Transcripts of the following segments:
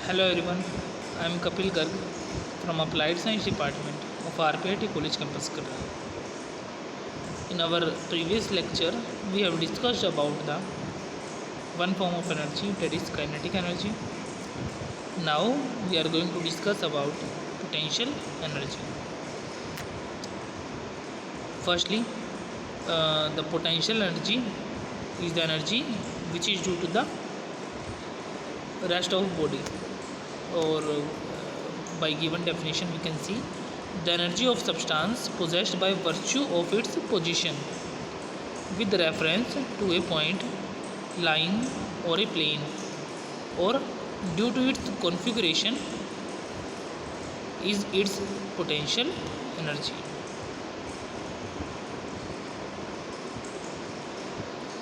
Hello everyone, I am Kapil Garg from Applied Science Department of RPIT College Campus Karnal. In our previous lecture, we have discussed about the one form of energy, that is kinetic energy. Now we are going to discuss about potential energy. Firstly, the potential energy is the energy which is due to the rest of body, or by given definition we can see the energy of substance possessed by virtue of its position with reference to a point, line or a plane, or due to its configuration is its potential energy.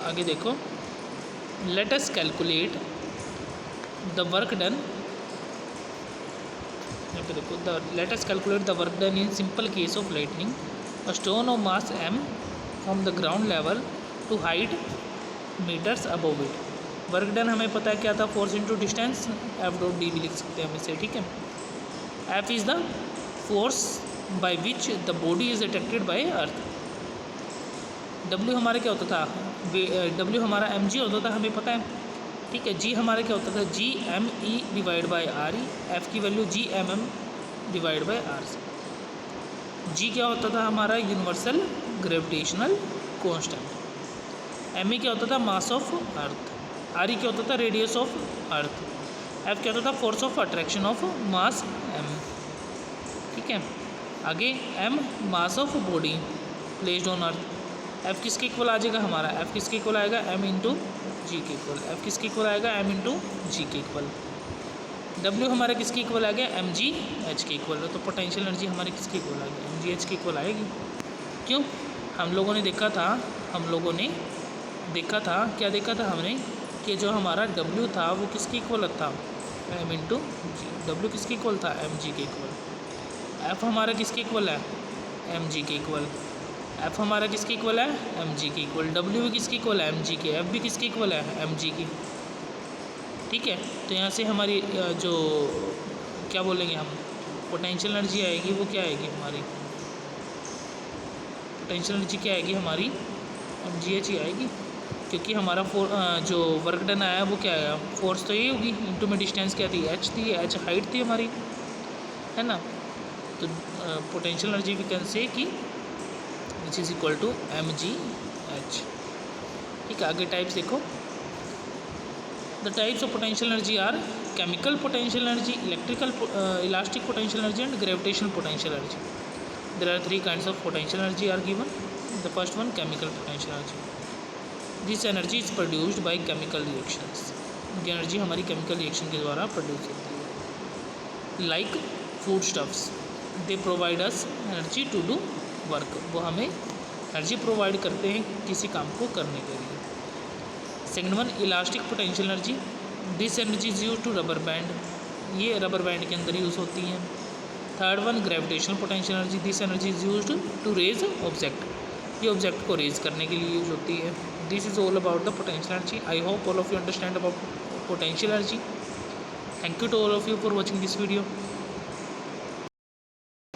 आगे देखो, let us calculate the work done. यहाँ पे देखो, let us calculate the work done in simple case of lightning. A stone of mass m from the ground level to height meters above it. Work done हमें पता है क्या था, force into distance, F dot D भी लिख सकते हैं हम इसे, ठीक है. F is the force by which the body is attracted by earth. W हमारा क्या होता था, डब्ल्यू हमारा एम जी होता था, हमें पता है, ठीक है. जी हमारा क्या होता था, G M E divide by R E. F की value G M M divide by R से. जी क्या होता था हमारा, universal gravitational constant. M E क्या होता था, mass of earth. R E क्या होता था, रेडियस ऑफ अर्थ. एफ क्या होता था, force of attraction of mass M, ठीक है. आगे M mass of body placed on earth. F किसके इक्वल आ जाएगा हमारा, एफ किसके इक्वल आएगा, एम इंटू जी के इक्वल. एफ किसके इक्वल आएगा, एम इंटू जी के इक्वल. डब्ल्यू हमारा किसके इक्वल आ गया, एम जी एच के इक्वल. तो पोटेंशियल एनर्जी हमारी किसके इक्वल आ गई, एम जी एच के इक्वल आएगी. क्यों, हम लोगों ने देखा था, क्या देखा था हमने, कि जो हमारा डब्ल्यू था वो किसके इक्वल था, एम इंटू जी. डब्ल्यू किसके इक्वल था, एम जी के इक्वल. एफ हमारा किसके इक्वल है, एम जी के इक्वल. एफ हमारा किसके इक्वल है, एम जी के इक्वल. डब्ल्यू भी किसके इक्वल है, एम जी के. एफ भी किसके इक्वल है, एम जी की, ठीक है. तो यहाँ से हमारी जो क्या बोलेंगे हम, पोटेंशियल एनर्जी आएगी, वो क्या आएगी हमारी, पोटेंशियल एनर्जी क्या आएगी हमारी, एम जी एच ही आएगी. क्योंकि हमारा जो वर्क डन आया वो क्या आया, फोर्स तो यही होगी, इंटू में डिस्टेंस क्या थी, एच थी. एच हाइट थी हमारी, है ना. तो potential energy we can say कि which is equal to M G H, ठीक है. आगे टाइप्स देखो. The types of potential energy are chemical potential energy, electrical elastic potential energy and gravitational potential energy. There are 3 kinds of potential energy are given. The first one chemical potential energy. This energy is produced by chemical reactions. ये energy हमारी chemical reaction के द्वारा produce होती है. Like food stuffs, they provide us energy to do work. वो हमें energy provide करते हैं किसी काम को करने के लिए. Second one elastic potential energy. This energy is use to rubber band. ये रबर बैंड के अंदर यूज़ होती है. Third one gravitational potential energy. This energy is use to raise object. ये ऑब्जेक्ट को रेज करने के लिए यूज होती है. This is all about the potential energy. I hope all of you understand about potential energy. Thank you to all of you for watching this video.